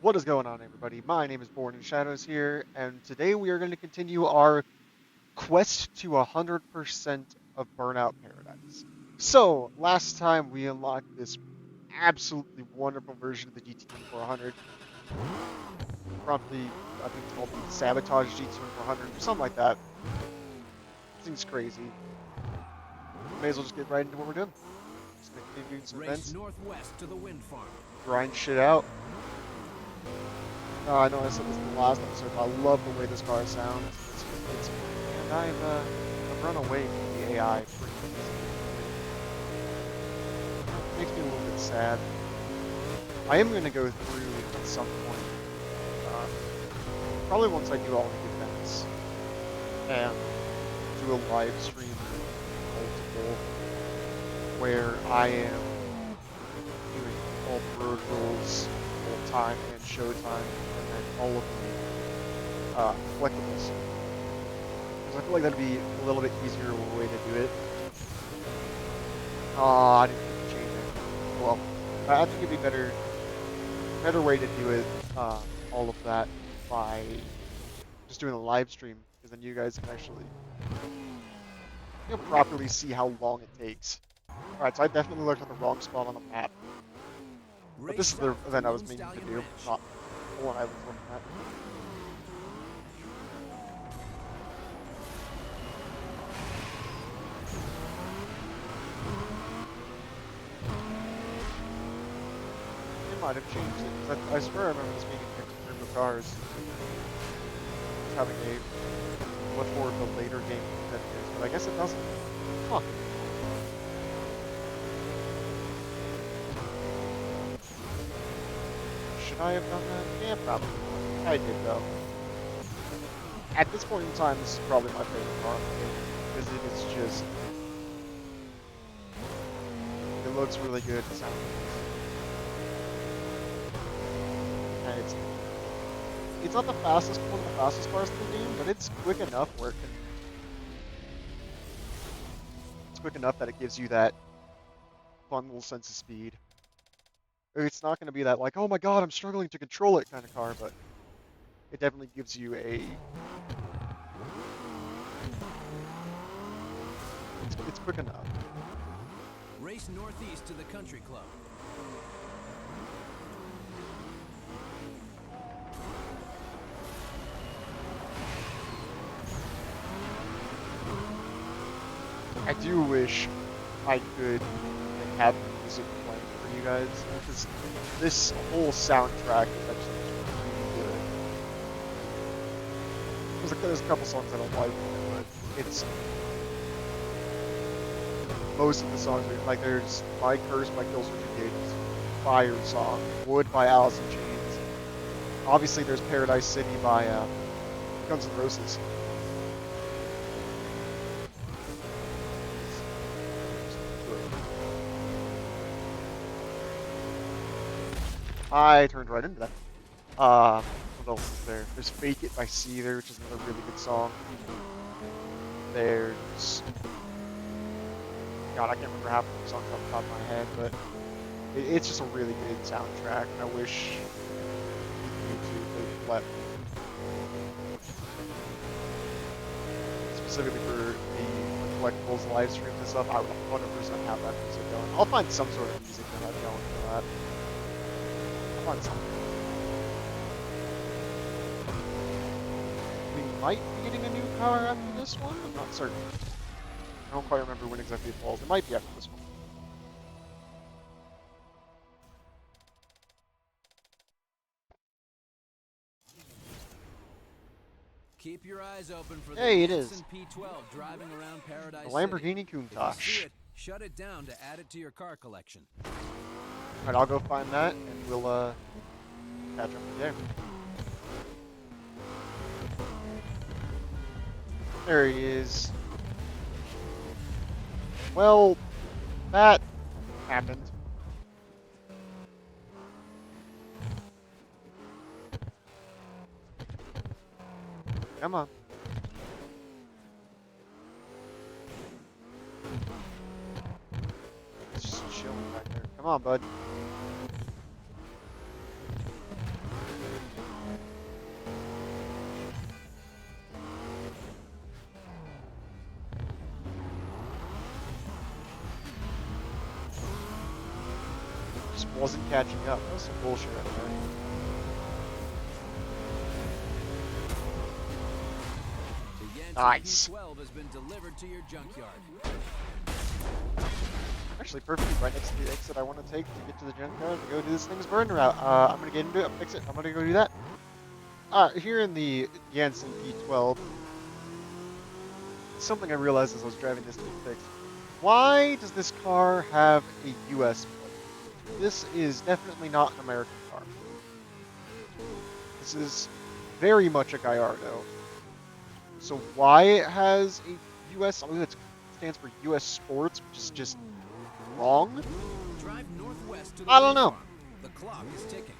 What is going on, everybody? My name is Born in Shadows here, and today we are going to continue our quest to 100% of Burnout Paradise. So, last time we unlocked this absolutely wonderful version of the GT2400, promptly, I think it's called the Sabotage GT2400, or something like that. Seems crazy. May as well just get right into what we're doing. Just gonna continue doing some Race events, northwest to the wind farm. grind shit out. I know I said this in the last episode, but I love the way this car sounds. And I've run away from the AI pretty easily. It makes me a little bit sad. I am going to go through at some point, uh, probably once I do all the events, and do a live stream multiple where I am doing all the road rules, full time and showtime, and then all of the collectibles. Because I feel like that'd be a little bit easier way to do it. I didn't think to change it. Well, I think it'd be better way to do it. All of that by just doing a live stream, because then you guys can actually properly see how long it takes. All right, so I definitely looked at the wrong spot on the map, but this Race is the south to event I was Lone meaning to Stallion do, Ranch. not the one I was looking at. They might have changed it, 'cause I swear I remember this being a different group of cars. It's having a much more of a later game than it is, but I guess it doesn't. Huh. Should I have done that? Yeah, probably. I did though. At this point in time, this is probably my favorite car in the game, because it is just, it looks really good, it sounds good, and it's not the fastest, one of the fastest cars in the game, but it's quick enough where it's quick enough that it gives you that fun little sense of speed. It's not going to be that like, oh my god, I'm struggling to control it kind of car, but it definitely gives you it's quick enough. Race northeast to the country club. I do wish I could have music playing for you guys, because this whole soundtrack is actually really good. There's a couple songs I don't like, but it's most of the songs are like there's My Curse by Killswitch Engage, Fire Song, Wood by Alice in Chains. Obviously there's Paradise City by Guns N' Roses. I turned right into that. What else is there? There's Fake It by Seether, which is another really good song. There's... God, I can't remember half of the songs off the top of my head, but it's just a really good soundtrack. I wish YouTube would let me. Specifically for the collectibles live streams and stuff, I would 100% have that music going. I'll find some sort of music to have going for that. I'll find something. We might be getting a new car after this one. I'm not certain. I don't quite remember when exactly it falls. It might be after this one. Keep your eyes open for Hey, the it is. Manson P12 driving around Paradise The City. Lamborghini If you Countach. see it, shut it down to add it to your car collection. Alright, I'll go find that, and we'll, catch up there. There he is. Well, that happened. Come on. Just chilling back there. Come on, bud. wasn't catching up. That was some bullshit, I think. The Yancey Nice. P12 has been delivered to your junkyard. Actually, perfectly right next to the exit I want to take to get to the junkyard and go do this thing's Burnout. I'm gonna get into it, fix it. I'm gonna go do that. Here in the Janssen P12, something I realized as I was driving this to get fixed. Why does this car have a US plate? This is definitely not an American car. This is very much a Gallardo. So why it has a US, I believe it stands for US Sports, which is just wrong? Drive northwest to the I don't wind know. farm. The clock is ticking.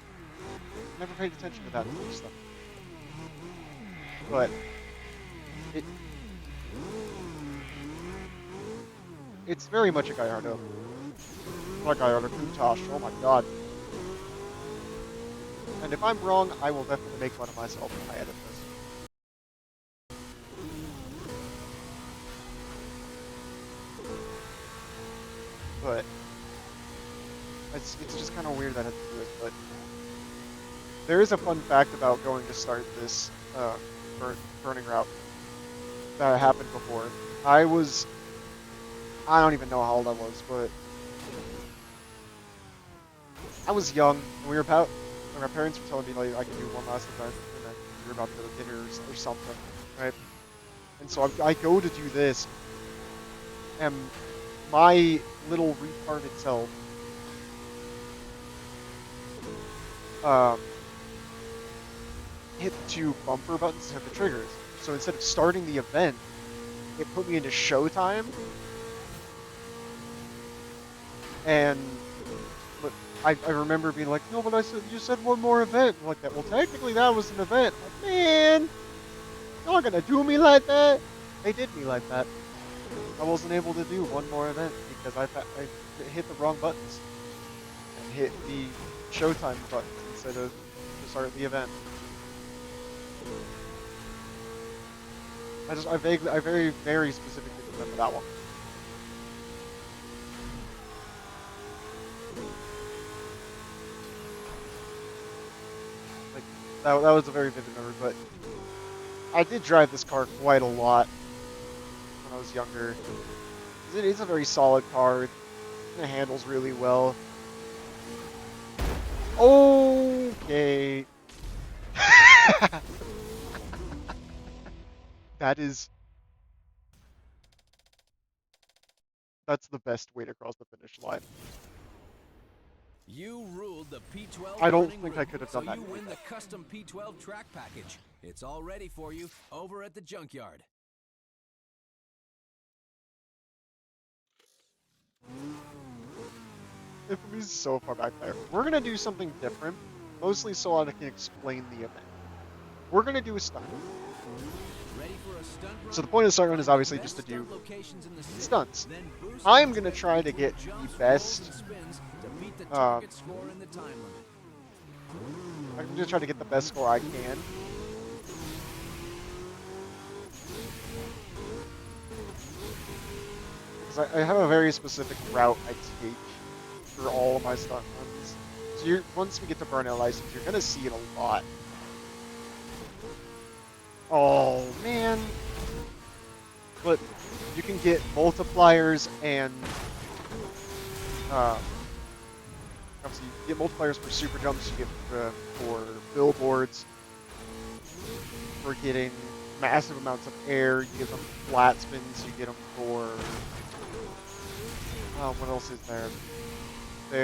Never paid attention to that sort of stuff. But it's very much a Gallardo. Not a Gallardo, Countach, oh my god. And if I'm wrong, I will definitely make fun of myself when I edit this. But it's just kind of weird that I had to do it. But there is a fun fact about going to start this burning route that happened before. I don't even know how old I was, but I was young. And my parents were telling me like I could do one last event, and then we were about to go to dinner or something, right? And so I go to do this, and my little retarded self hit the two bumper buttons to hit the triggers. So instead of starting the event, it put me into Showtime, and I remember being like, no, but you said one more event. I'm like that. Well, technically that was an event. I'm like, man, y'all are gonna do me like that? They did me like that. I wasn't able to do one more event because I hit the wrong buttons and hit the Showtime buttons instead of to start the event. I very, very specifically remember that one. Like, that was a very vivid memory, but I did drive this car quite a lot when I was younger. It's a very solid car. It handles really well. Okay. That's the best way to cross the finish line. You ruled the P12 I don't running think I route, could have so done that you win anyway. the custom P12 track package. It's all ready for you over at the junkyard. Infamy's so far back there. We're gonna do something different, mostly so I can explain the event. We're gonna do a stunt. Ready for a stunt run? So the point of the stunt run is obviously just to do stunts. I'm gonna try to get the best. I'm gonna try to get the best score I can. Because I have a very specific route I take for all of my stunt runs. So once we get to Burnout License, you're gonna see it a lot. Oh man! But you can get multipliers and obviously you get multipliers for super jumps. You get for billboards. For getting massive amounts of air. You get them flat spins. You get them for what else is there? I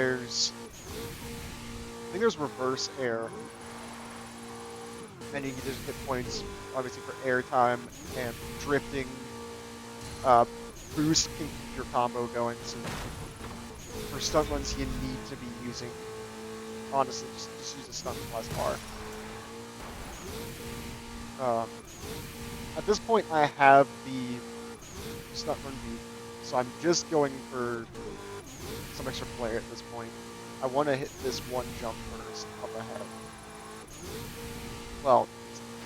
think there's reverse air. And you can just get points, obviously, for air time and drifting. Boost can keep your combo going. So for stunt runs, you need to be using, honestly, just use a stunt plus bar. At this point, I have the stunt run beat, so I'm just going for some extra flair at this point. I want to hit this one jump first, up ahead. Well,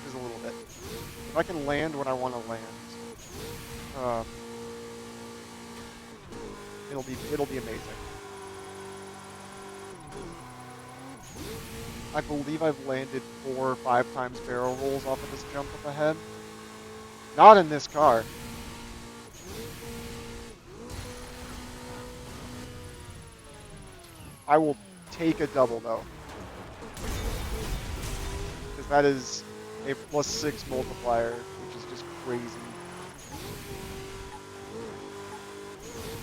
just a little bit. If I can land when I want to land, it'll be amazing. I believe I've landed 4 or 5 times barrel rolls off of this jump up ahead. Not in this car. I will take a double though. Because that is a +6 multiplier, which is just crazy.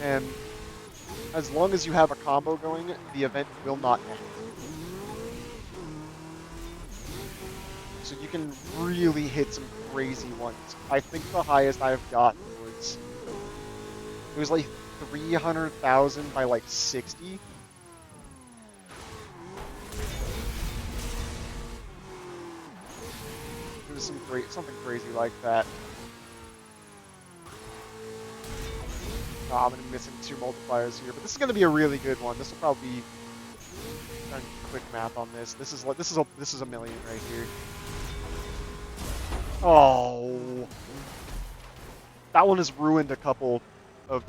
And as long as you have a combo going, the event will not end. So you can really hit some crazy ones. I think the highest I've gotten was, it was like 300,000 by like 60. It was something crazy like that. Oh, I'm gonna be missing 2 multipliers here, but this is gonna be a really good one. This will probably be quick math on this. This is a million right here. Oh, that one has ruined a couple of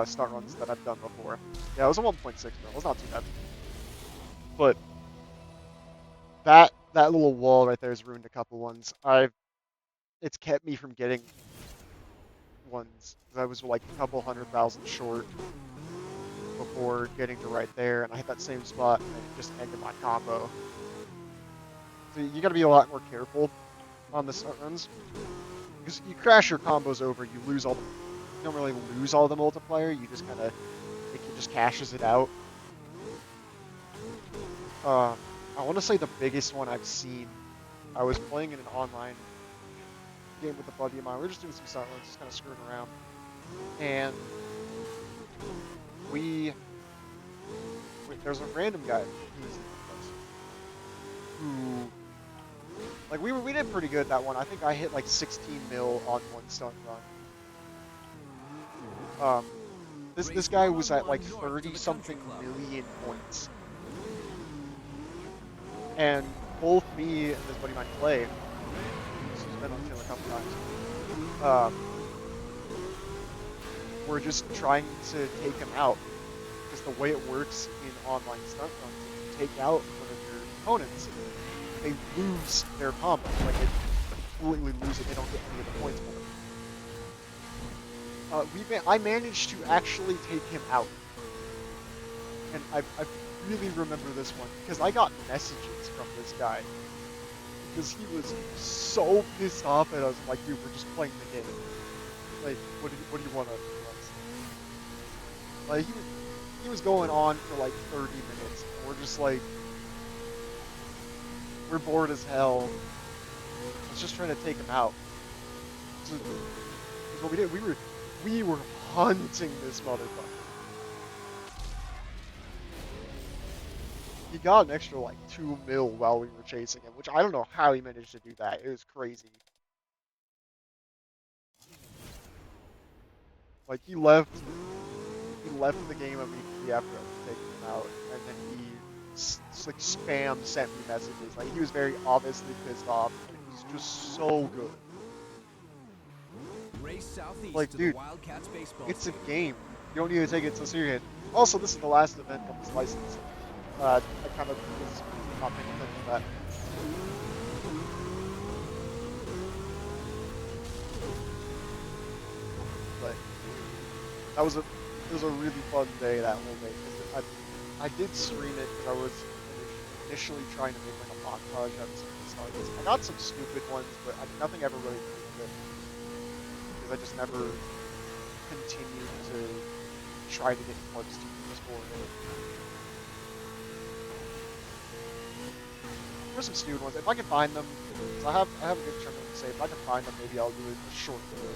stunt runs that I've done before. Yeah, it was a 1.6 mil. It was not too bad, but that little wall right there has ruined a couple ones. It's kept me from getting ones because I was like a couple 100,000 short before getting to right there, and I hit that same spot and it just ended my combo. So you got to be a lot more careful on the stunt runs, because you crash your combos over, you lose all the, you don't really lose all the multiplier, you just kind of, it just cashes it out. I want to say the biggest one I've seen, I was playing in an online game with a buddy of mine. We were just doing some stunt runs, just kind of screwing around, and there's a random guy who, like, we did pretty good that one. I think I hit like 16 mil on one stunt run. This guy was at like 30 something million points, and both me and this buddy of mine Clay, who's been on the channel a couple times, we're just trying to take him out, because the way it works in online stunt runs, if you take out one of your opponents, they lose their combo. Like, they completely lose it. They don't get any of the points for it. I managed to actually take him out, and I really remember this one because I got messages from this guy because he was so pissed off at us. I'm like, dude, we're just playing the game. Like, what do you want to do? Like, he was going on for like 30 minutes. And we're just like, we're bored as hell. I was just trying to take him out. So what we did, we were hunting this motherfucker. He got an extra like 2 mil while we were chasing him, which I don't know how he managed to do that. It was crazy. Like, he left the game immediately after I was taking him out, and then he like spam sent me messages. Like, he was very obviously pissed off. It was just so good. Like, dude, it's a game. You don't need to take it so serious. Also, this is the last event of this license. I kind of was not paying attention to that. But it was a really fun day, that whole day. I did stream it because I was initially trying to make like a montage out of some of the starts. I got some stupid ones, but nothing ever really proved it, because I just never continued to try to get parts to this board. There's some stupid ones. If I can find them, because I have a good chunk of them to say. If I can find them, maybe I'll do a short video.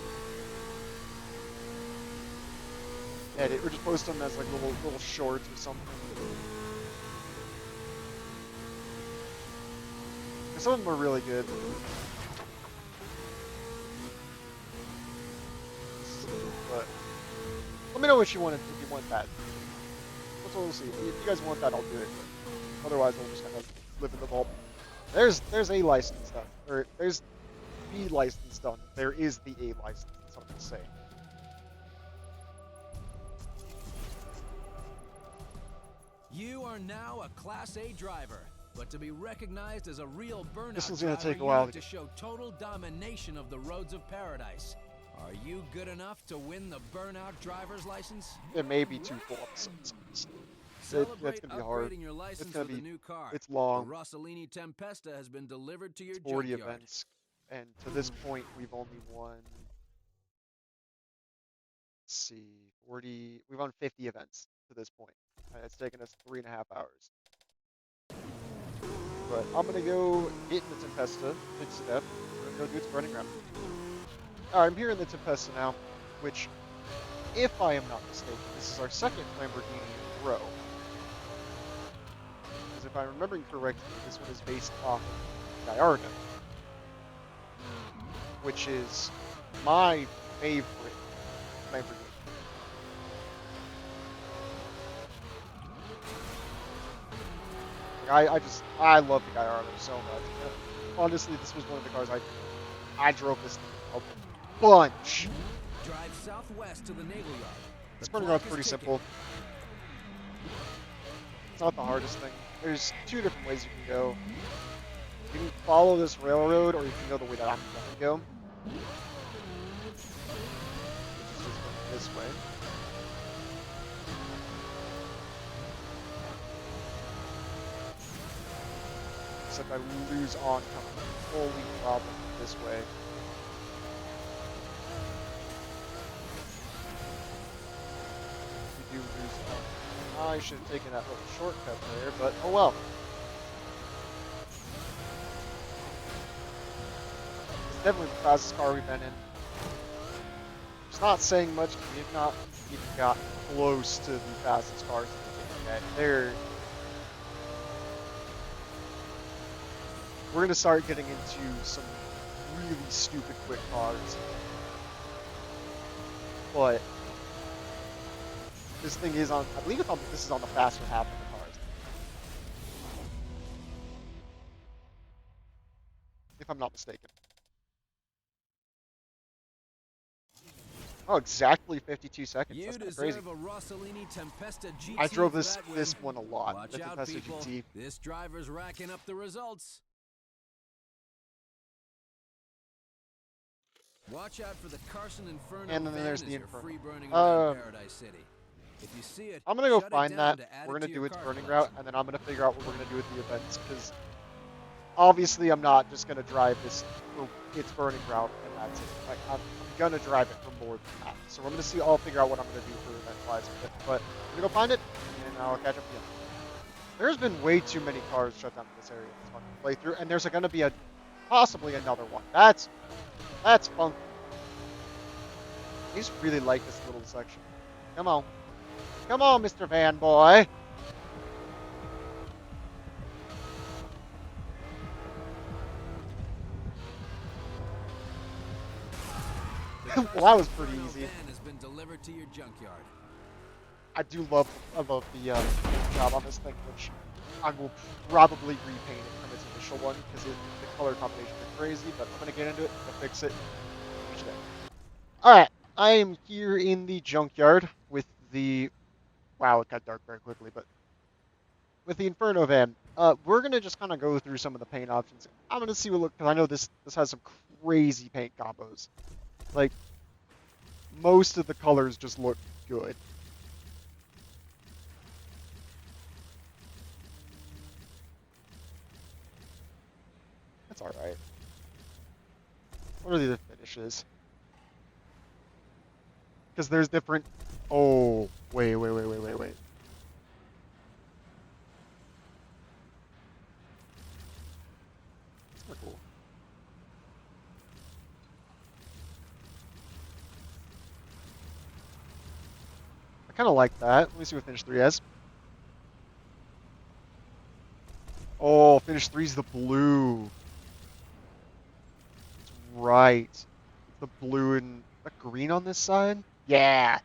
Edit, or just post them as like little shorts or something. And some of them are really good. But let me know what you want if you want that. That's what we'll see. If you guys want that, I'll do it. But otherwise, I'll just kind of live in the vault. There's A license done, or there's B license done. There is the A license. That's what I'm gonna say. You are now a Class A driver, but to be recognized as a real Burnout This is gonna driver, take a you while need to show total domination of the roads of paradise. Are you good enough to win the Burnout driver's license? It may be 2 full episodes. That's Celebrate gonna be hard. upgrading your license It's gonna with a be. new car. It's The long. Rossellini Tempesta has been delivered to your It's 40 junkyard. events, and to this point, we've only won. Let's see, 40. We've won 50 events to this point. And it's taken us 3.5 hours. But I'm gonna go get in the Tempesta instead. We're gonna go do its burning ground. Alright, I'm here in the Tempesta now, which, if I am not mistaken, this is our second Lamborghini in a row. Because if I'm remembering correctly, this one is based off of Gallardo, which is my favorite Lamborghini. I love the Gallardo so much. Honestly, this was one of the cars I drove this thing a bunch. Drive southwest to the naval yard. This burning ground's pretty simple. It's not the hardest thing. There's 2 different ways you can go. You can follow this railroad, or you can go the way that I'm going to go. Which is just going this way. Except I lose oncoming. Holy problem this way. We do lose oncoming. I should have taken that little shortcut there, but oh well. It's definitely the fastest car we've been in. It's not saying much because we've not even got close to the fastest cars in the game yet. We're going to start getting into some really stupid quick cars. But this thing is on, I believe this is on the faster half of the cars. If I'm not mistaken. Oh, exactly 52 seconds. That's kind of crazy. A Rossellini Tempesta GT. I drove this one a lot. Watch The out, Tempesta people. GT. This driver's racking up the results. Watch out for the Carson Inferno. And then there's van the as you're Inferno. free burning around Paradise City. If you see it, I'm gonna go shut it find down that. to add We're it gonna to do your its car burning collection. route, and then I'm gonna figure out what we're gonna do with the events. Because obviously, I'm not just gonna drive this for its burning route and that's it. Like I'm gonna drive it for more than that. So we're gonna see. I'll figure out what I'm gonna do for event-wise with it. But I'm gonna go find it, and I'll catch up again. There's been way too many cars shut down in this area this fucking playthrough, and there's gonna be possibly another one. That's funky. I just really like this little section. Come on. Come on, Mr. Van Boy. Well, that was pretty easy. Van has been delivered to your junkyard. I love the job on this thing, which I will probably repaint it from its initial one because the color combinations are crazy, but I'm going to get into it, I'll fix it. Alright, I am here in the junkyard with the... Wow, it got dark very quickly, but... With the Inferno van. We're going to just kind of go through some of the paint options. I'm going to see what look, because I know this has some crazy paint combos. Like, most of the colors just look good. That's alright. What are the other finishes? Because there's different... Oh, wait. That's not cool. I kind of like that. Let me see what finish 3 has. Oh, finish 3 is the blue. That's right. The blue and the green on this side? Yeah.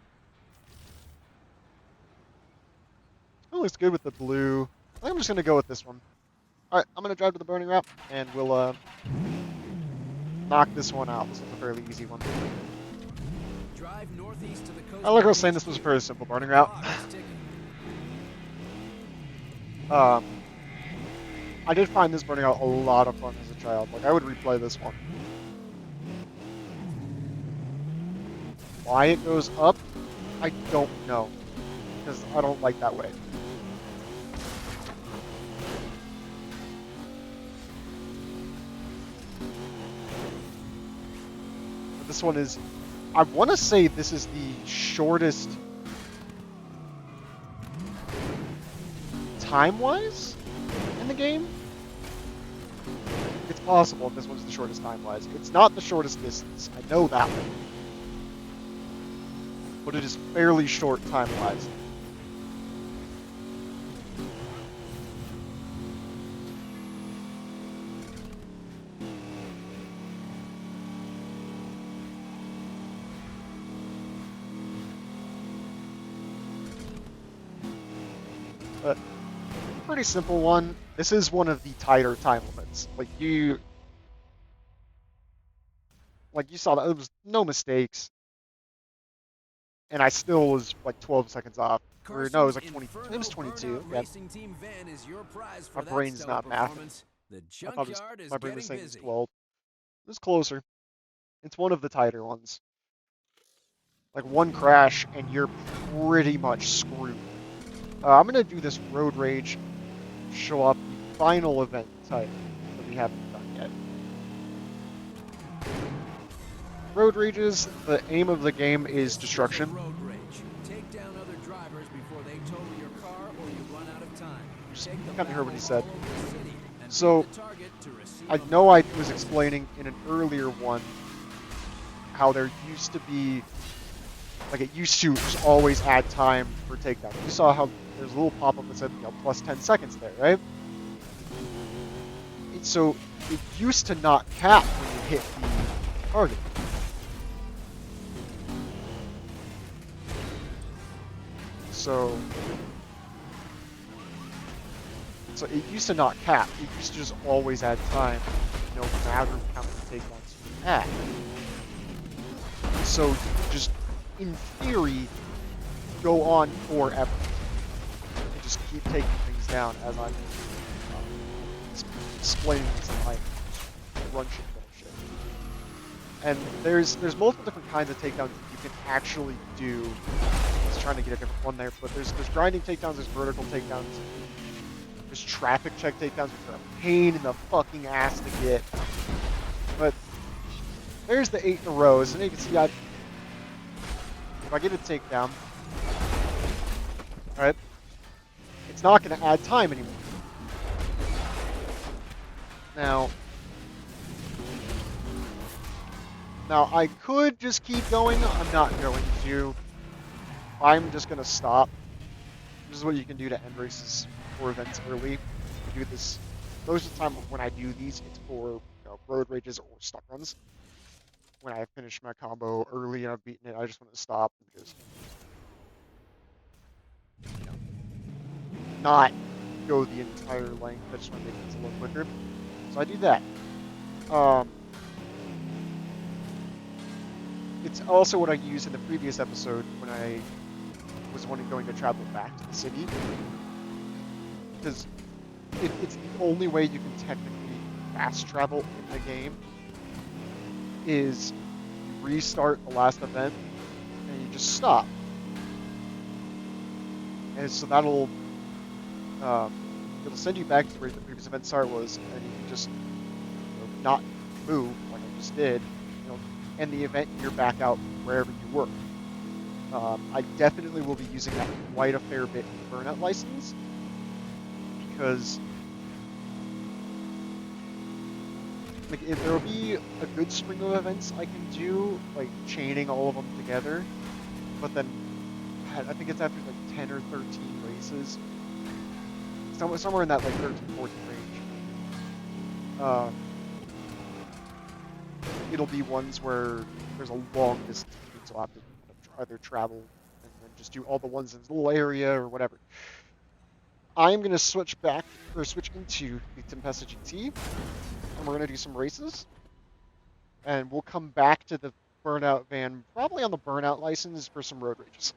It looks good with the blue. I think I'm just going to go with this one. Alright, I'm going to drive to the burning route, and we'll knock this one out. This is a fairly easy one. Drive northeast to the coast. Like I was saying, this was a fairly simple burning route. Um, I did find this Burnout a lot of fun as a child. Like, I would replay this one. Why it goes up, I don't know. Because I don't like that way. But this one is... I want to say this is the shortest... time-wise in the game. It's possible this one's the shortest time-wise. It's not the shortest distance. I know that one. But it is fairly short time-wise. But pretty simple one. This is one of the tighter time limits. Like you saw that it was no mistakes, and I still was like 12 seconds off. Or no, it was like 20. It was 22. Yeah. My brain's not mathing. I thought my brain was saying it was 12. It was closer. It's one of the tighter ones. Like one crash and you're pretty much screwed. I'm gonna do this road rage. Show up the final event type that we haven't done yet. Road rages, the aim of the game is destruction. Road rage. Take down other drivers before they total your car or you run out of time. I kind of heard what he said. So, I know I was explaining in an earlier one how there used to be, like it used to just always add time for takedown. You saw how there's a little pop-up that said, plus 10 seconds there, right? So, it used to not cap when you hit the target. So it used to not cap. It used to just always add time, no matter how many takedowns you had. So you could just, in theory, go on forever and just keep taking things down as I'm explaining this in my run shit bullshit. And there's multiple different kinds of takedowns that you can actually do. Trying to get a different one there, but there's grinding takedowns, there's vertical takedowns, there's traffic check takedowns, which are a pain in the fucking ass to get. But there's the 8 in a row, and you can see if I get a takedown, alright, it's not going to add time anymore. Now I could just keep going. I'm not going to. I'm just going to stop. This is what you can do to end races or events early. You do this. Most of the time when I do these, it's for road rages or stuck runs. When I finish my combo early and I've beaten it, I just want to stop because, not go the entire length. I just want to make things a little quicker. So I do that. It's also what I used in the previous episode when I was going to travel back to the city, because it's the only way you can technically fast travel in the game is you restart the last event and you just stop, and so that'll it'll send you back to where the previous event start was, and you can just not move like I just did, end the event and you're back out wherever you were. I definitely will be using that quite a fair bit in the Burnout license, because there will be a good string of events I can do, like chaining all of them together, but then I think it's after like 10 or 13 races, somewhere in that like 13, 14 range. It'll be ones where there's a long distance between, so I'll have to either travel and then just do all the ones in this little area or whatever. I'm going to switch into the Tempesta GT, and we're going to do some races, and we'll come back to the Burnout van, probably on the Burnout license, for some road rages.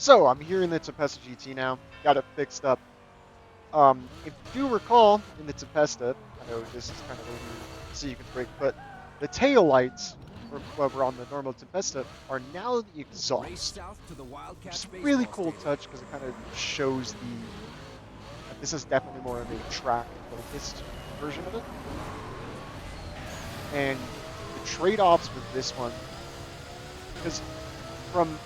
So I'm here in the Tempesta GT now. Got it fixed up. If you do recall, in the Tempesta, I know this is kind of a weird sequence break, but the tail lights, were on the normal Tempesta, are now the Race exhaust. south to the Which Wildcats is a really baseball cool stadium. touch because it kind of shows that this is definitely more of a track-focused version of it. And the trade-offs with this one, because from,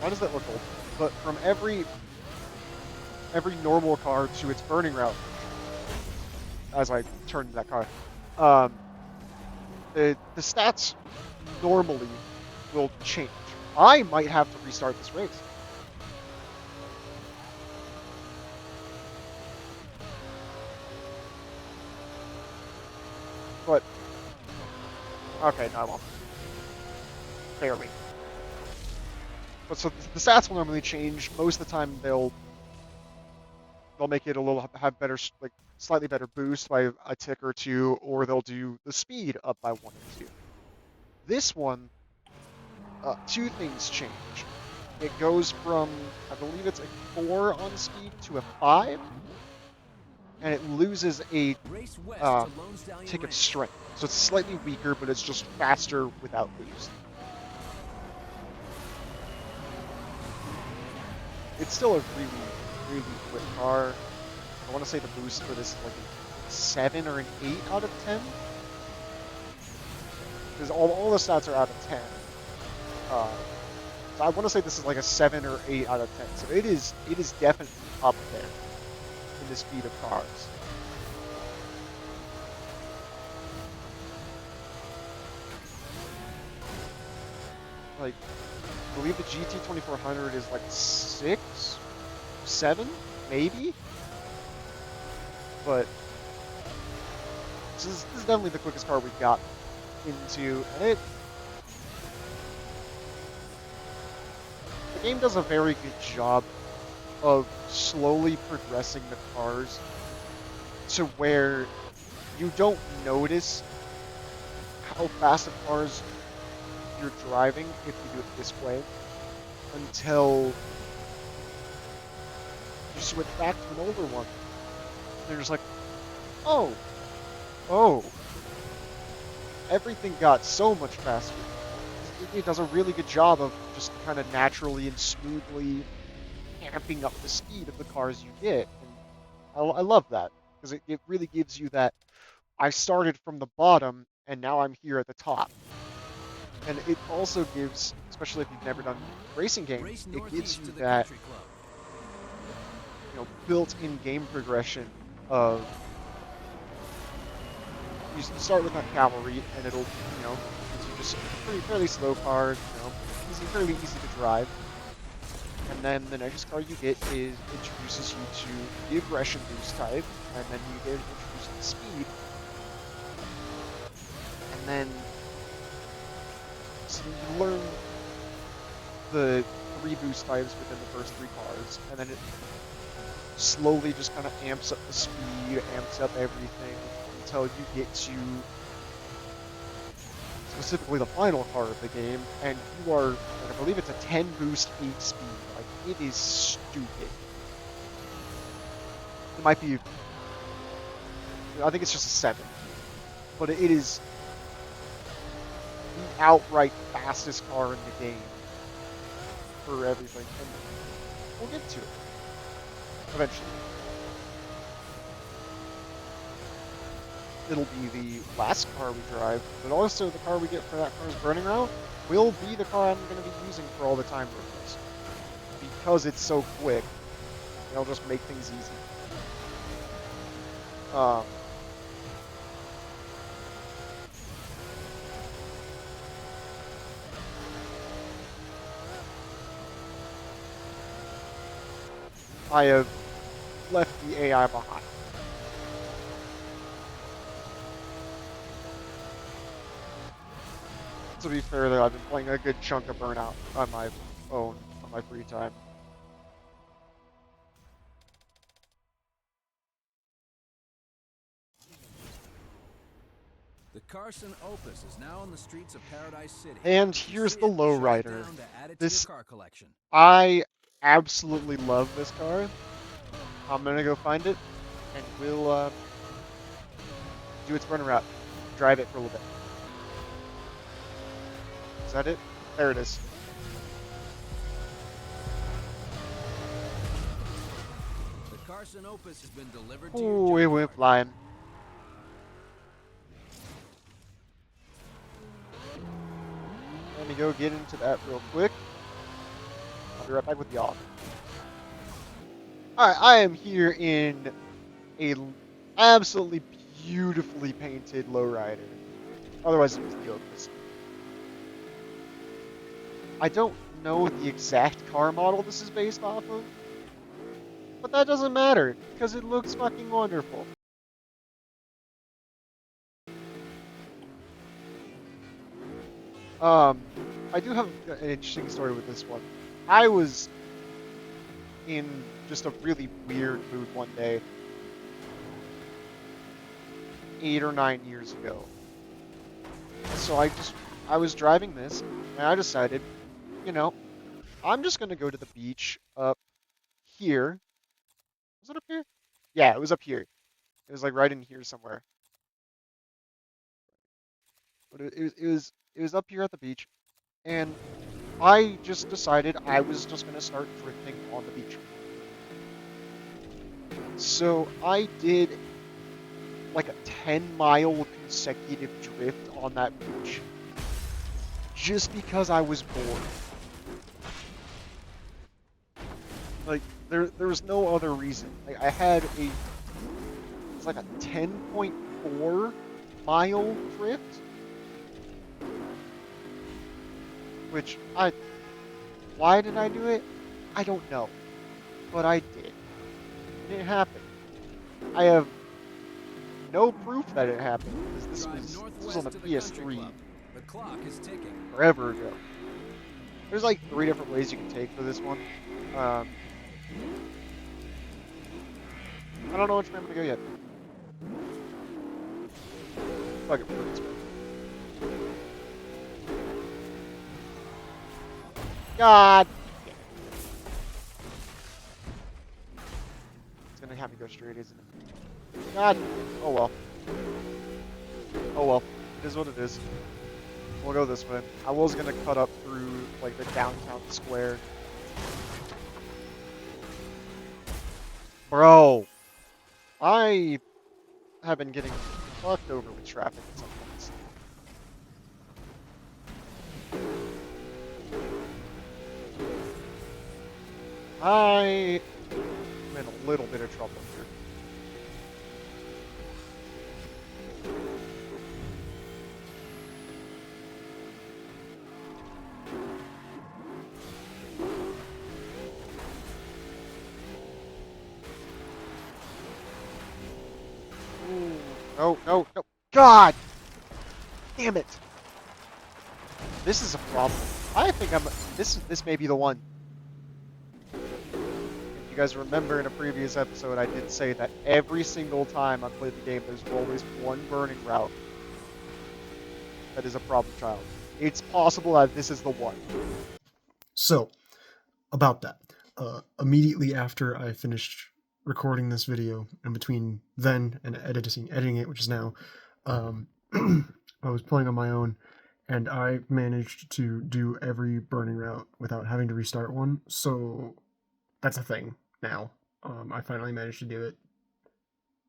why does that look old? But from every normal car to its burning route, as I turned that car, um, the stats normally will change. I might have to restart this race. But, okay, no, I won't. Barely. But so the stats will normally change. Most of the time they'll make it a little, have better, like, slightly better boost by a tick or two, or they'll do the speed up by 1 or 2. This one, two things change. It goes from, I believe it's a 4 on speed to a 5, and it loses a Race west to Lone tick Stallion of Ranch. strength. So it's slightly weaker, but it's just faster without boost. It's still a really, really quick car. I want to say the boost for this is like a 7 or an 8 out of 10. Because all the stats are out of 10. So I want to say this is like a 7 or 8 out of 10. So it is definitely up there in the speed of cars. Like, I believe the GT2400 is like 6, 7, maybe? But this is definitely the quickest car we've got into, and the game does a very good job of slowly progressing the cars to where you don't notice how fast the cars you're driving if you do it this way until you switch back to an older one. And you're just like, oh, everything got so much faster. It does a really good job of just kind of naturally and smoothly amping up the speed of the cars you get. And I love that because it really gives you that I started from the bottom and now I'm here at the top. And it also gives, especially if you've never done racing games, Race it gives northeast you to the that, Country Club. built-in game progression of you start with that cavalry and it'll, gives you just fairly slow cars, fairly easy to drive. And then the next car you get introduces you to the aggression boost type, and then you get introduced to the speed. And then so you learn the 3 boost types within the first 3 cars, and then it slowly just kind of amps up the speed, amps up everything until you get to specifically the final car of the game, and you are, I believe it's a 10 boost 8 speed. Like, it is stupid. It might be, I think it's just a 7, but it is the outright fastest car in the game for everything, and we'll get to it eventually. It'll be the last car we drive, but also the car we get for that car's burning route will be the car I'm going to be using for all the time races. Because it's so quick, it'll just make things easy. I have left the AI behind. To be fair, though, I've been playing a good chunk of Burnout on my own, on my free time. The Carson Opus is now on the streets of Paradise City. And If you here's see the it, shut it lowrider. down to add it to This, your car collection. I absolutely love this car. I'm gonna go find it, and we'll do its burnout. Drive it for a little bit. Is that it? There it is. The Carson Opus has been delivered to Ooh, your it went junkyard. flying. Let me go get into that real quick. I'll be right back with y'all. Alright, I am here in a absolutely beautifully painted lowrider. Otherwise known as the Opus. I don't know the exact car model this is based off of, but that doesn't matter, because it looks fucking wonderful. I do have an interesting story with this one. I was in just a really weird mood one day, 8 or 9 years ago. So I was driving this, and I decided, you know, I'm just gonna go to the beach up here. Was it up here? Yeah, it was up here. It was like right in here somewhere. But it was up here at the beach, and I just decided I was just gonna start drifting on the beach. So I did like a 10-mile consecutive drift on that beach just because I was bored. Like there was no other reason. Like I had it's like a 10.4 mile drift, which why did I do it? I don't know, but I did. And it happened. I have no proof that it happened because this was on the PS3 The clock is ticking. forever ago. There's like 3 different ways you can take for this one. I don't know which way I'm gonna go yet. Fuck it, we'll go this way. God! It's gonna have me go straight, isn't it? God! Oh well. Oh well. It is what it is. We'll go this way. I was gonna cut up through like the downtown square. Bro! I have been getting fucked over with traffic at some points. I am in a little bit of trouble here. Ooh, no, no, no. God! Damn it! This is a problem. I think this may be the one. If you guys remember in a previous episode, I did say that every single time I play the game, there's always one burning route that is a problem child. It's possible that this is the one. So, about that, immediately after I finished recording this video, and between then and editing it, which is now, I was playing on my own, and I managed to do every burning route without having to restart one. So that's a thing now. I finally managed to do it.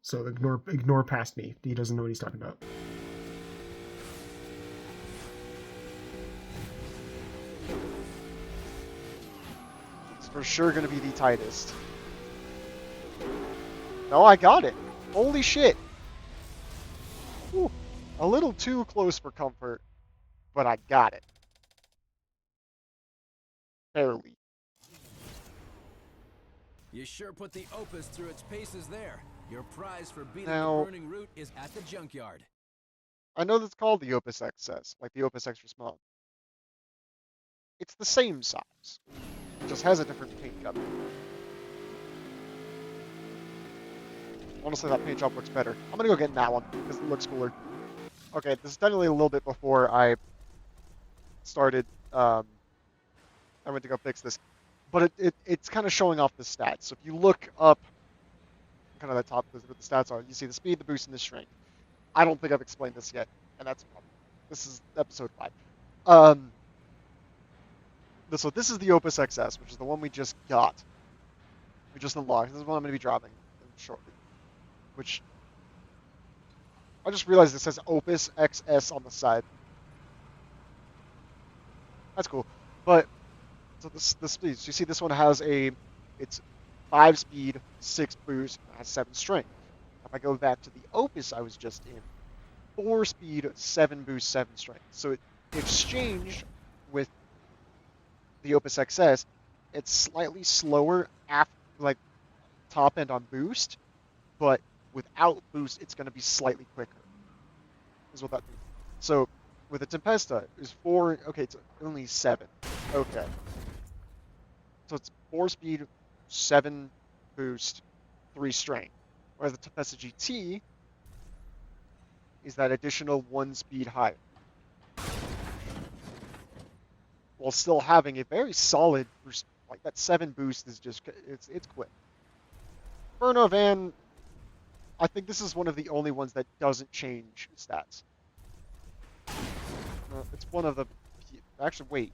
So ignore past me. He doesn't know what he's talking about. It's for sure gonna be the tightest. No, I got it. Holy shit. Whew. A little too close for comfort, but I got it. Barely. You sure put the Opus through its paces there. Your prize for beating Now- the burning route is at the junkyard. I know that's called the Opus XS, like the Opus Extra Small. It's the same size. It just has a different paint job. Honestly, that paint job looks better. I'm gonna go get in that one, because it looks cooler. Okay, this is definitely a little bit before I started, I went to go fix this. but it's kind of showing off the stats. So if you look up kind of the top what the stats are, you see the speed, the boost, and the strength. I don't think I've explained this yet, and that's a problem. This is episode 5. Um, so this is the Opus XS, which is the one we just got. We just unlocked. This is one I'm going to be dropping shortly. Which I just realized it says Opus XS on the side. That's cool. But so the speeds. You see, this one has it's 5 speed, 6 boost, and has 7 strength. If I go back to the Opus I was just in, 4 speed, 7 boost, 7 strength. So it exchanged with the Opus XS. It's slightly slower after like top end on boost, but without boost, it's going to be slightly quicker. Is what that means. So with the Tempesta, is 4. Okay, it's only 7. Okay, so it's 4 speed, 7 boost, 3 strength. Whereas the Tempesta GT is that additional 1 speed higher, while still having a very solid boost. Like that 7 boost is just it's quick. Burnout Van, I think this is one of the only ones that doesn't change stats. It's one of the actually wait.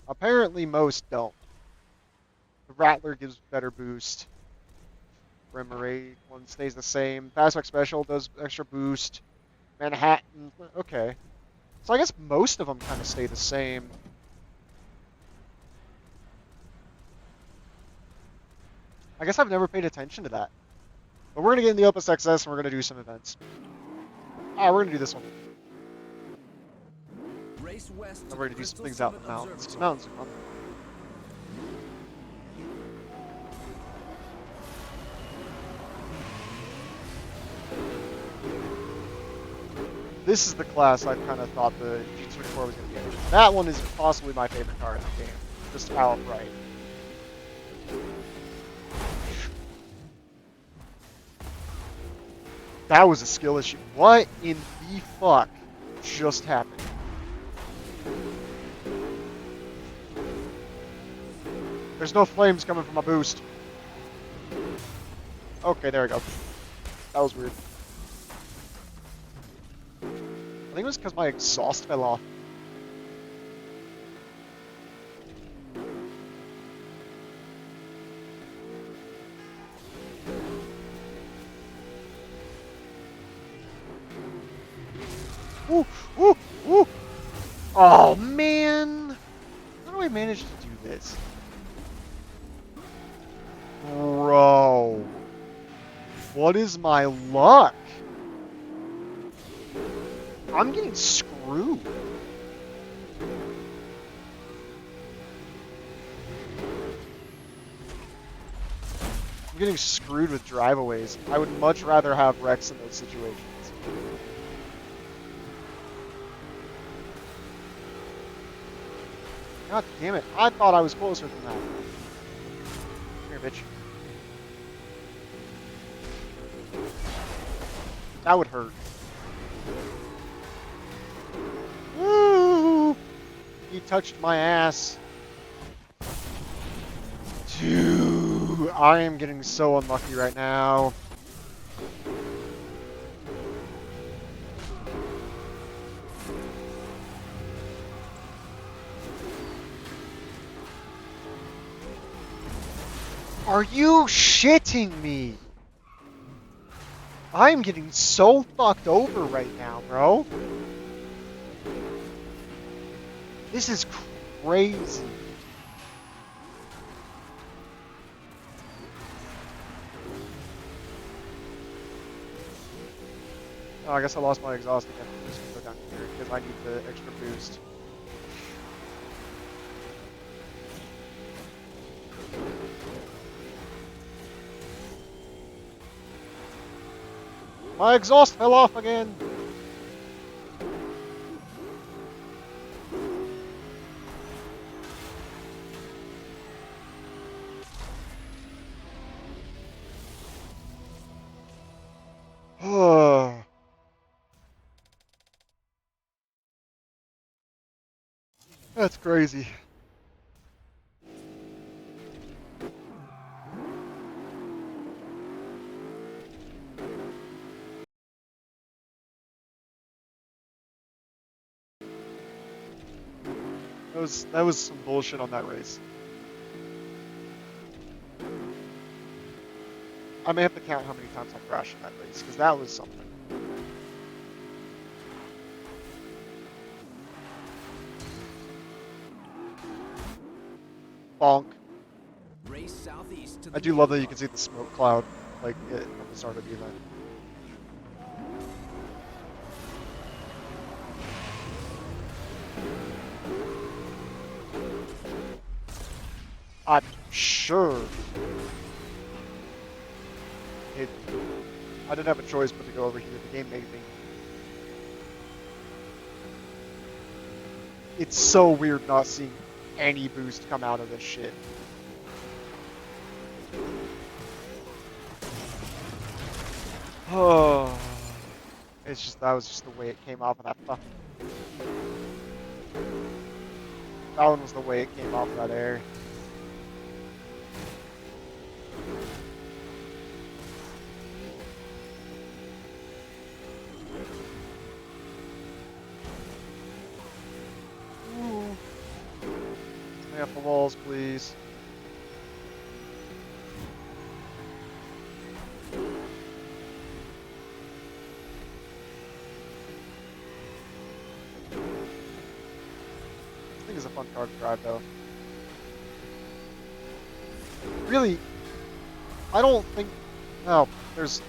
Apparently most don't. The Rattler gives better boost. Remoraid one stays the same. Fastback Special does extra boost. Manhattan, okay. So I guess most of them kind of stay the same. I guess I've never paid attention to that. But we're going to get in the Opus XS and we're going to do some events. We're going to do this one. Race west And we're going to do some things out in the mountains. These mountains are fun. This is the class I kind of thought the G24 was going to be. That one is possibly my favorite car in the game. Just outright. That was a skill issue. What in the fuck just happened? There's no flames coming from my boost. Okay, there we go. That was weird. I think it was because my exhaust fell off. Woo! Woo! Woo! Oh, man! How do I manage to do this? Bro. What is my luck? I'm getting screwed. I'm getting screwed with driveaways. I would much rather have wrecks in those situations. God damn it. I thought I was closer than that. Here, bitch. That would hurt. Woo! He touched my ass. Dude, I am getting so unlucky right now. Are you shitting me? I'm getting so fucked over right now, bro. This is crazy. Oh, I guess I lost my exhaust again. I'm just gonna go down here because I need the extra boost. My exhaust fell off again. That's crazy. That was some bullshit on that race. I may have to count how many times I crashed in that race, because that was something. Bonk. Race southeast to the I do love that main you can see the smoke cloud, like, from the start of the event. I'm sure I didn't have a choice but to go over here. The game made me. It's so weird not seeing any boost come out of this shit. Oh, that was just the way it came off of that fucking. That one was the way it came off of that air. Ooh. Stay off the walls, please. This thing is a fun car to drive, though. Really, I don't think. No, there's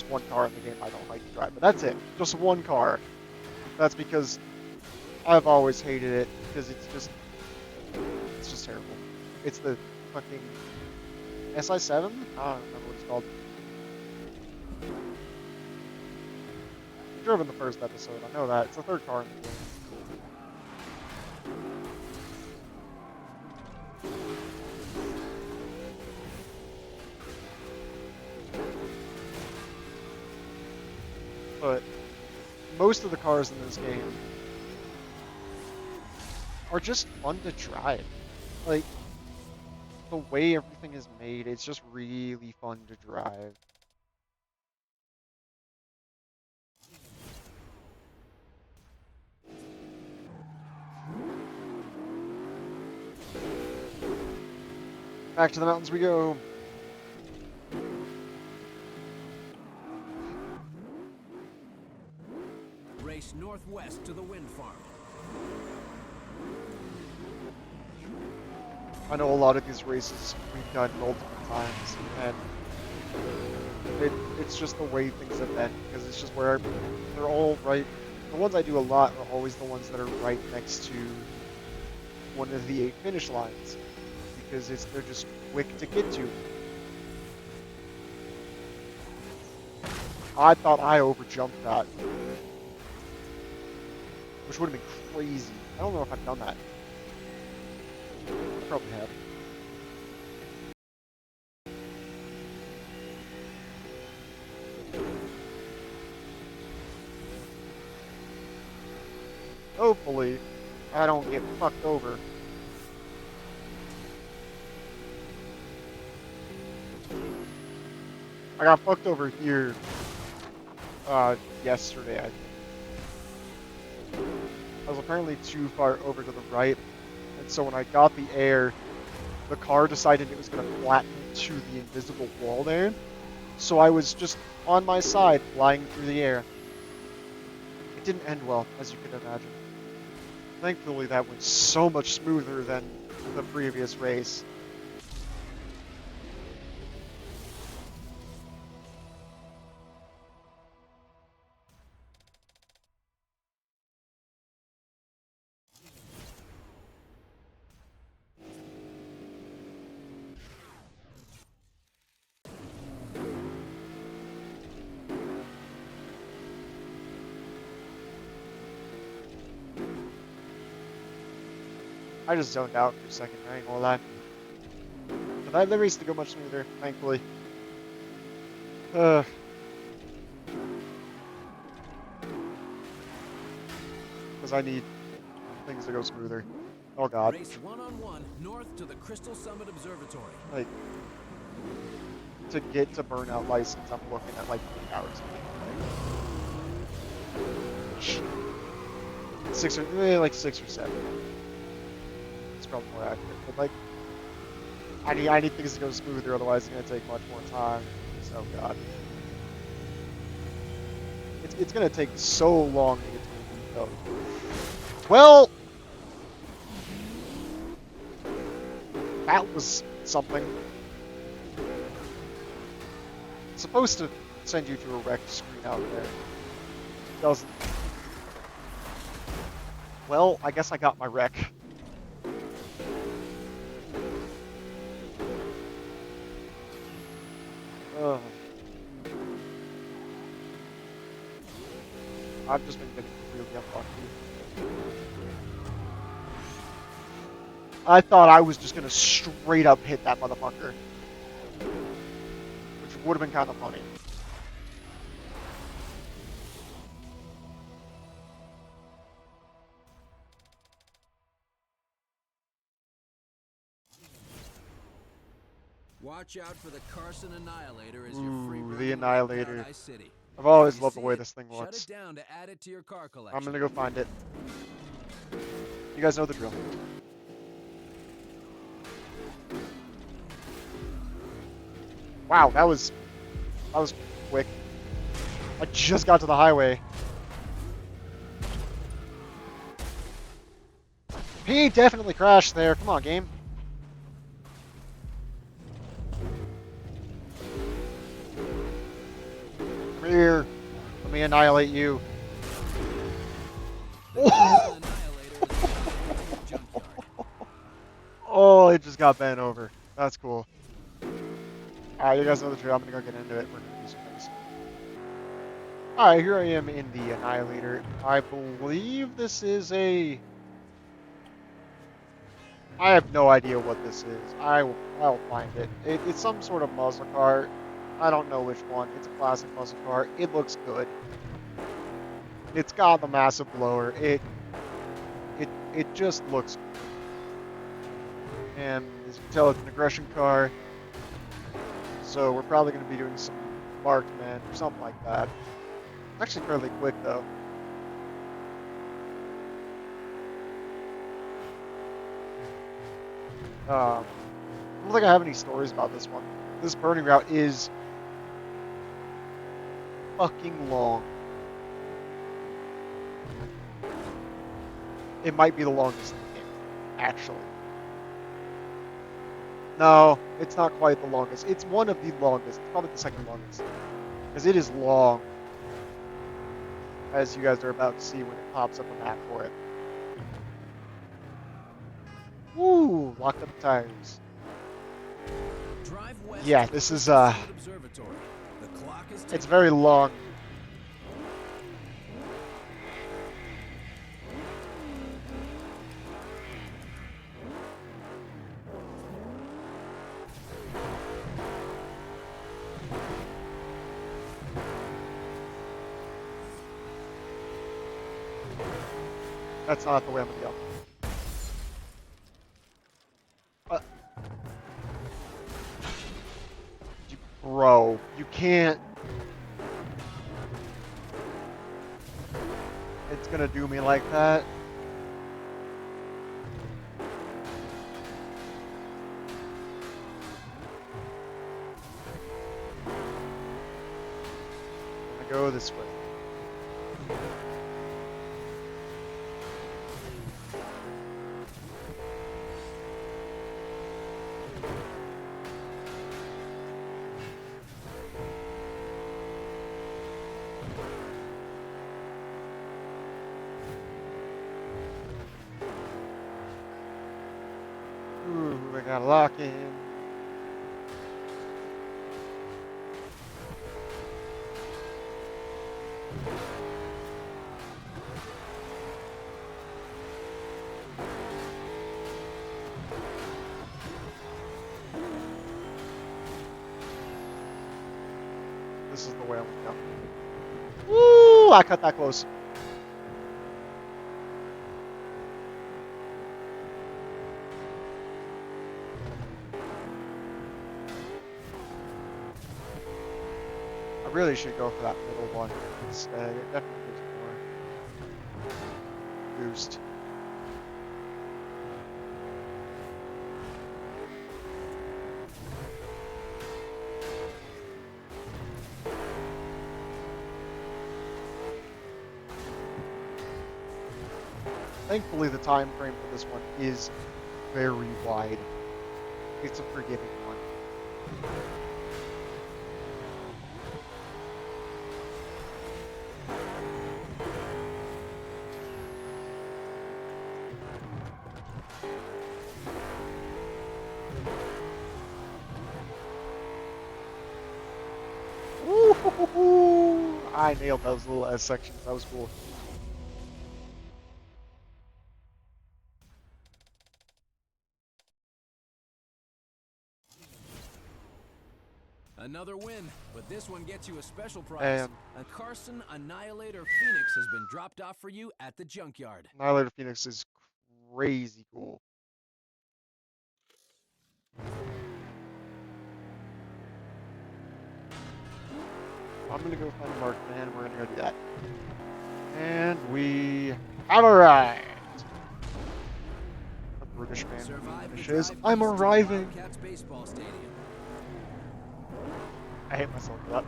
one car in the game I don't like to drive, but that's it. Just one car. That's because I've always hated it because it's just terrible. It's the fucking SI7? I don't remember what it's called. I drove in the first episode. I know that. It's the third car in the game. But most of the cars in this game are just fun to drive. Like, the way everything is made, it's just really fun to drive. Back to the mountains we go. race northwest to the wind farm. I know a lot of these races we've done multiple times, and it's just the way things have been, because it's just where they're all right. The ones I do a lot are always the ones that are right next to one of the 8 finish lines, because they're just quick to get to. I thought I overjumped that, which would have been crazy. I don't know if I've done that. I probably have. Hopefully, I don't get fucked over. I got fucked over here yesterday, I think. I was apparently too far over to the right, and so when I got the air, the car decided it was going to flatten to the invisible wall there. So I was just on my side, flying through the air. It didn't end well, as you can imagine. Thankfully, that went so much smoother than the previous race. I just zoned out for a second, I ain't gonna lie. But I had the race to go much smoother, thankfully. Because I need things to go smoother. Oh god. Race 1-on-1 north to the Crystal Summit Observatory. Like, to get to Burnout license, I'm looking at like 8 hours a week. Like, 6 or 7. probably more accurate. But like, I need things to go smoother, otherwise it's gonna take much more time. So God, it's gonna take so long to get to the detail. Well, that was something. It's supposed to send you to a wrecked screen out there. It doesn't. Well, I guess I got my wreck. Ugh. I've just been getting really unlucky. I thought I was just gonna straight up hit that motherfucker, which would have been kind of funny. Watch out for the Carson Annihilator as your free Ooh, run the into Annihilator. Paradise City. I've always If you loved the see way it, this thing shut looks. it down to add it to your car collection. I'm gonna go find it. You guys know the drill. Wow, that was quick. I just got to the highway. He definitely crashed there. Come on, game. Come here. Let me annihilate you. The Carson Annihilator is in the junkyard. Oh, it just got bent over. That's cool. Alright, you guys know the drill. I'm gonna go get into it. We're gonna do some things. Alright, here I am in the Annihilator. I believe this is a... I have no idea what this is. I'll find it. It's some sort of muscle car. I don't know which one. It's a classic muscle car. It looks good. It's got the massive blower. It just looks good. And as you can tell, it's an aggression car. So we're probably going to be doing some markmen or something like that. It's actually fairly quick though. I don't think I have any stories about this one. This burning route is fucking long. It might be the longest in the game, actually. No, it's not quite the longest. It's one of the longest. It's probably the second longest. Because it is long. As you guys are about to see when it pops up a map for it. Woo! Locked up the tires. Drive west Yeah, to this the is, Observatory. The clock is it's ticking. very long. That's not the way I'm gonna go. Bro, you can't. It's gonna do me like that. I'm gonna go this way. Ooh, I gotta lock in. This is the way I'm gonna go. Woo! I cut that close. I really should go for that middle one instead. It definitely gives more boost. Thankfully, the time frame for this one is very wide. It's a forgiving one. Woo! I nailed those little S sections. That was cool. Another win, but this one gets you a special prize. And A Carson Annihilator Phoenix has been dropped off for you at the junkyard. Annihilator Phoenix is crazy cool. I'm gonna go find Mark, man. We're gonna go do that. And we have arrived. A British man Survive the finishes. drive I'm east to the arriving. Wildcats baseball stadium. I hate myself for that.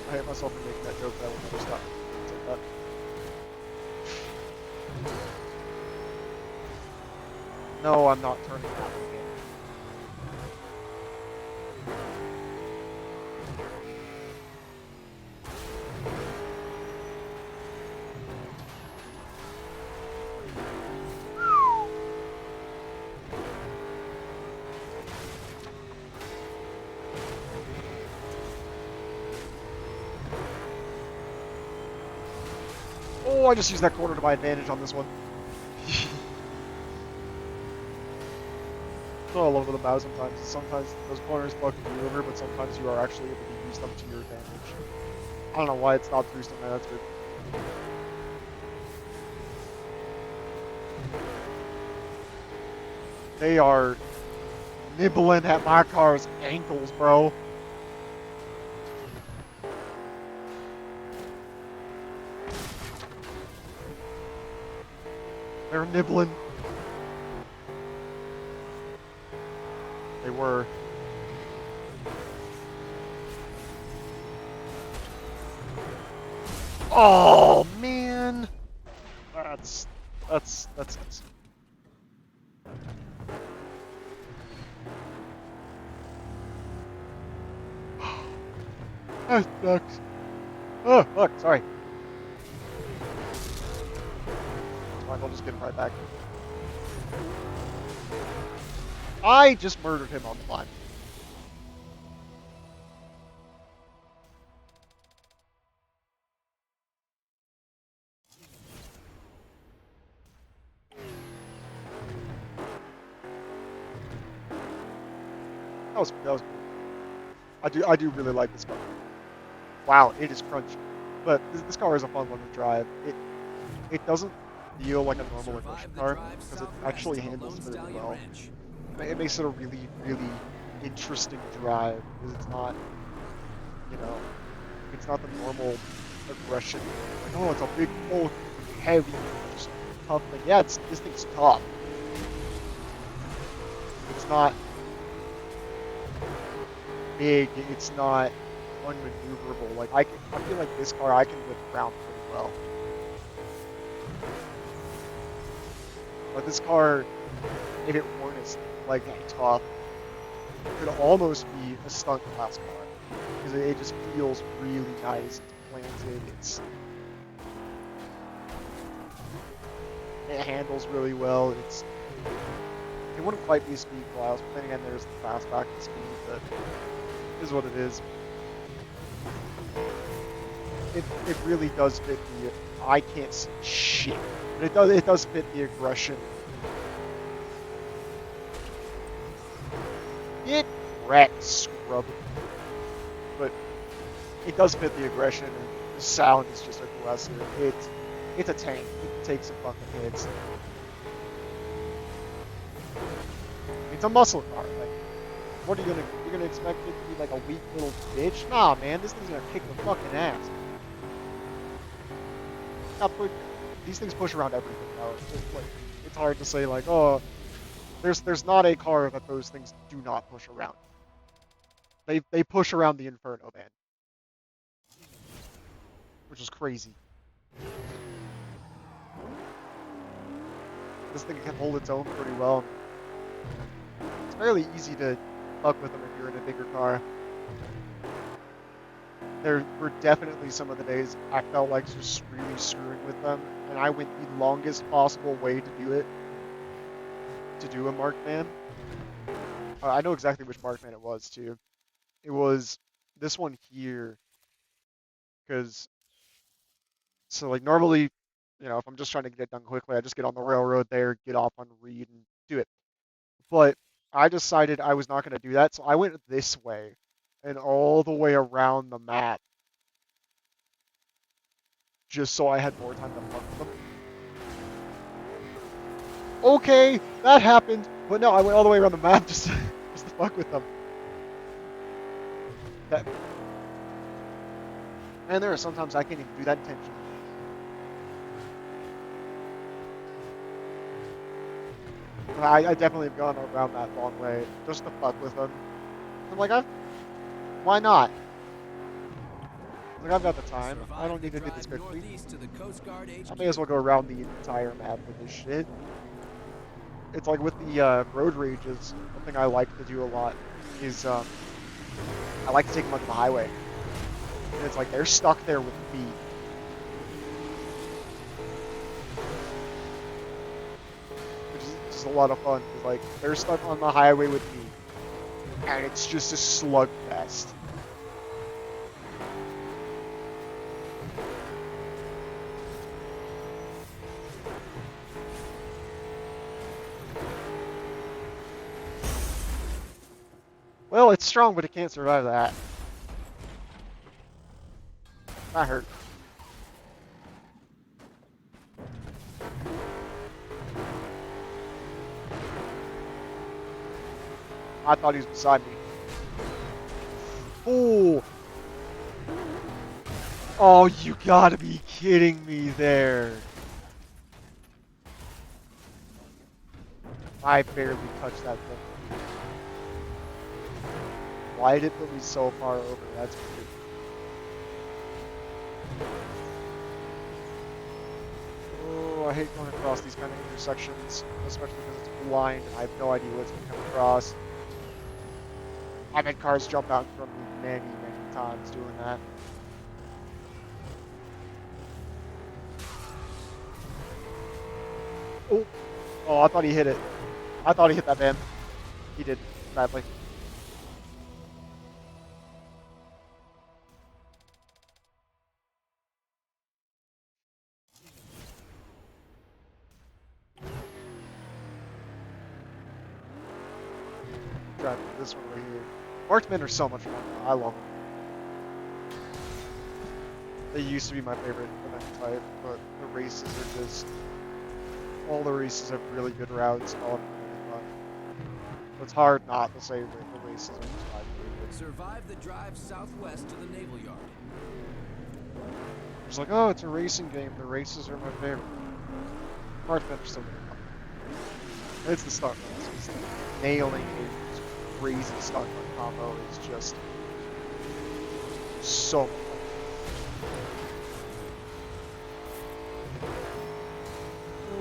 I hate myself for making that joke, but I will never stop. Take that. No, I'm not turning that again. Oh, I just used that corner to my advantage on this one. Not all over the map sometimes. Sometimes those corners fuck you over, but sometimes you are actually able to use them to your advantage. I don't know why it's not boosting that. That's good. They are nibbling at my car's ankles, bro. They're nibbling. They were. Oh man, that's nice. That sucks. Oh fuck, sorry. It's fine, I'll just get him right back. I just murdered him on the line. That was cool. I do really like this car. Wow, it is crunchy. But this car is a fun one to drive. It doesn't feel like a normal immersion car because it actually handles really well. It makes it a really, really interesting drive because it's not, you know, it's not the normal aggression. Like, oh, it's a big, bulky, heavy, just tough thing. Yeah, this thing's tough. It's not big. It's not unmaneuverable. Like I feel like this car I can whip around pretty well. But this car, if it weren't as like tough, could almost be a stunt class car because it just feels really nice. It's planted. It handles really well. It wouldn't quite be a speed class, but then again, there's the fastback and speed, but it is what it is. It really does fit the I can't see shit, but it does fit the aggression. It wrecks scrub, but it does fit the aggression, and the sound is just aggressive. It's a tank. It can take some fucking hits. It's a muscle car. Like, what are you gonna expect it to be like a weak little bitch? Nah, man, this thing's gonna kick the fucking ass. These things push around everything now. It's hard to say like, oh, there's not a car that those things do not push around. They push around the Inferno, man, which is crazy. This thing can hold its own pretty well. It's fairly easy to fuck with them if you're in a bigger car. There were definitely some of the days I felt like just really screwing with them, and I went the longest possible way to do it, to do a Markman. I know exactly which Markman it was, too. It was this one here, because, so like normally, if I'm just trying to get it done quickly, I just get on the railroad there, get off on Reed, and do it. But I decided I was not going to do that, so I went this way, and all the way around the map, just so I had more time to fuck with them. Okay, that happened, but no, I went all the way around the map just to fuck with them. And there are sometimes I can't even do that intentionally. I definitely have gone around that long way just to fuck with them. I'm like, why not? Like, I've got the time. I don't need to do this quickly. I may as well go around the entire map with this shit. It's like with the road rages, one thing I like to do a lot is I like to take them onto the highway. And it's like they're stuck there with me. Which is just a lot of fun. Cause like they're stuck on the highway with me. And it's just a slugfest. Well, it's strong, but it can't survive that. That hurt. I thought he was beside me. Oh! Oh, you gotta be kidding me there. I barely touched that thing. Why did it put me so far over? That's weird. Oh, I hate going across these kind of intersections, especially because it's blind and I have no idea what's going to come across. I've had cars jump out in front of me many, many times doing that. Oh, oh, I thought he hit it. I thought he hit that van. He did, badly. Driving this one right here. Marksmen are so much fun. I love them. They used to be my favorite event type, but the races are just... all the races have really good routes and all of them are really fun. It's hard not to say that the races are just my favorite. Survive the drive southwest to the Naval Yard. It's like, oh, it's a racing game. The races are my favorite. Marksmen are so good. It's the start runs. It's nailing a crazy start run combo is just so much fun.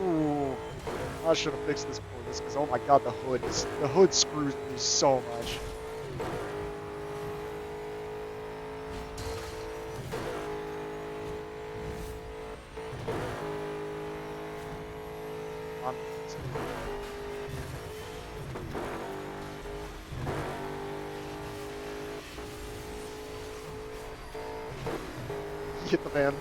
Ooh, I should have fixed this before this, because oh my god, the hood screws me so much. Hit the van.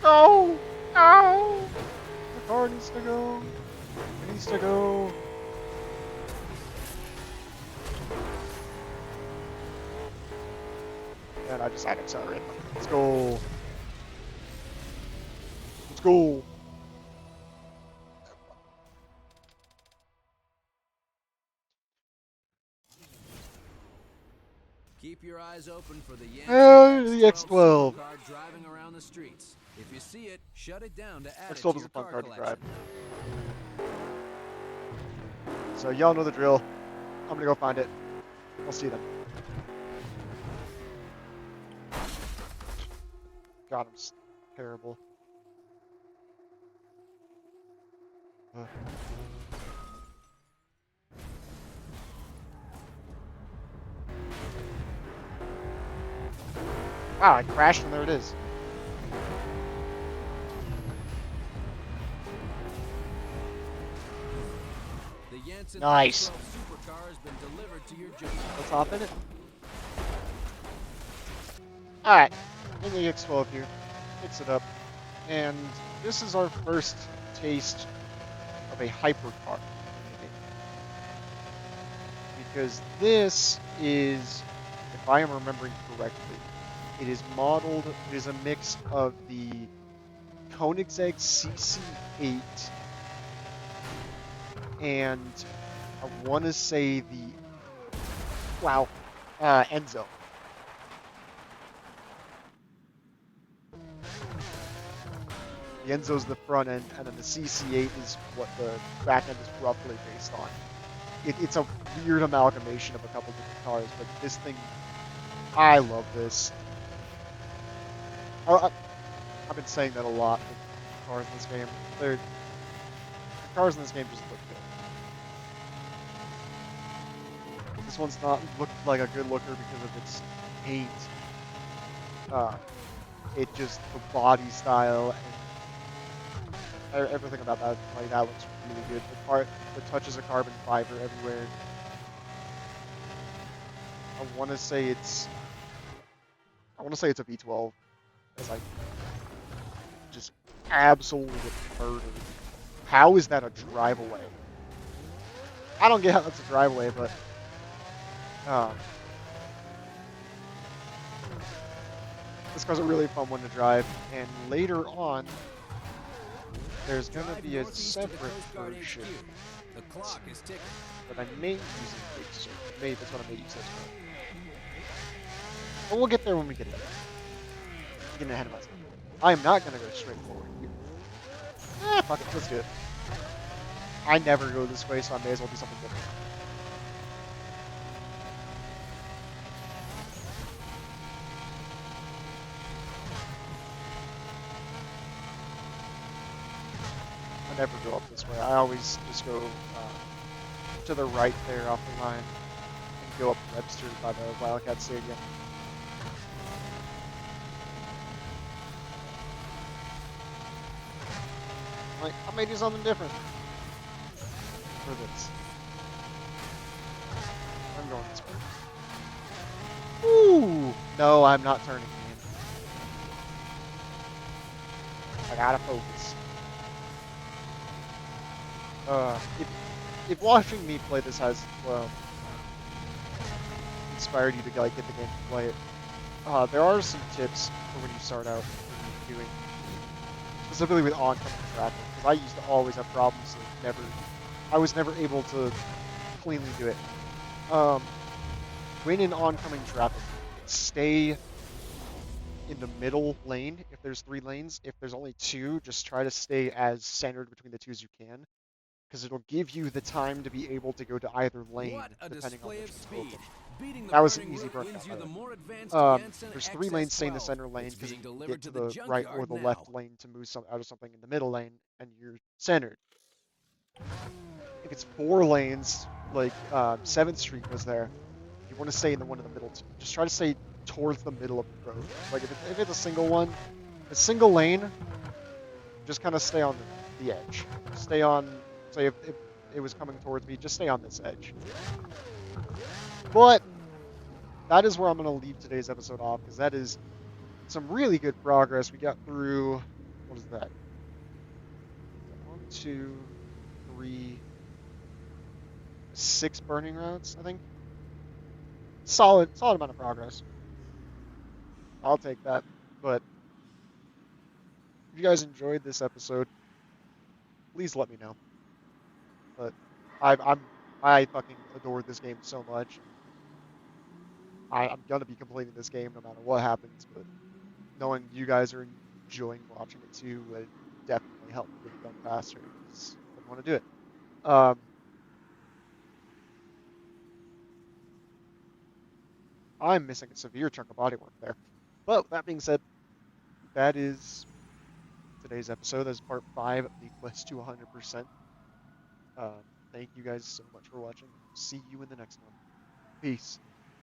No! No! The car needs to go. It needs to go. And I just had to accelerate. Let's go. Let's go. Keep your eyes open for the Oh, Yancy the X12. supercar driving around the streets. If you see it, shut it down to add it X12 to is your a fun car car to collection. drive. So y'all know the drill. I'm gonna go find it. I'll see them. God, I'm terrible. Ugh. Wow, I crashed and there it is. The Yancy Nice. supercar has been delivered to your job. Let's hop in it. Alright, in the X12 here. Fix it up. And this is our first taste of a hypercar. Because this is, if I am remembering correctly, it is modeled, it is a mix of the Koenigsegg CC8 and I want to say the, Enzo. The Enzo's the front end, and then the CC8 is what the back end is roughly based on. It's a weird amalgamation of a couple different cars, but this thing, I love this. I've been saying that a lot with cars in this game. The cars in this game just look good. This one's not looked like a good looker because of its paint. It just, the body style and everything about that, like, that looks really good. The touches of carbon fiber everywhere. I want to say it's a V12, as I just absolutely murdered. How is that a drive away? I don't get how that's a drive away, but this car's a really fun one to drive. And later on, there's gonna be a separate version The clock is ticking. that I may use in Kickstarter. Maybe that's what I may use this for. But we'll get there when we get there. Getting ahead of myself. I am not gonna go straight forward here. Fuck it, let's do it. I never go this way, so I may as well do something different. I never go up this way. I always just go to the right there off the line and go up Webster by the Wildcat Stadium. Like, I may do something different for this. I'm going this way. Ooh! No, I'm not turning, man. I gotta focus. If watching me play this has, well, inspired you to, like, get the game to play it, there are some tips for when you start out doing, specifically with oncoming traffic, because I used to always have problems and I was never able to cleanly do it. When in oncoming traffic, stay in the middle lane if there's 3 lanes. If there's only 2, just try to stay as centered between the 2 as you can, because it'll give you the time to be able to go to either lane depending on which one's open. That was an easy burnout, by the way. There's 3 lanes, stay in the center lane because you can get to the right or the left lane to move out of something in the middle lane, and you're centered. If it's 4 lanes, like 7th Street was there, you want to stay in the one in the middle. Just try to stay towards the middle of the road. Like if it's a single one, a single lane, just kind of stay on the edge. Stay on, say if it was coming towards me, just stay on this edge. But that is where I'm going to leave today's episode off, because that is some really good progress. We got through, what is that? 1, 2, 3, 6 burning routes, I think. Solid amount of progress. I'll take that. But if you guys enjoyed this episode, please let me know. But I fucking adored this game so much. I'm gonna be completing this game no matter what happens, but knowing you guys are enjoying watching it too would definitely help me get it done faster because I want to do it. Um, I'm missing a severe chunk of bodywork there. But with that being said, that is today's episode. That's part 5 of the quest to 100%. Thank you guys so much for watching. See you in the next one. Peace.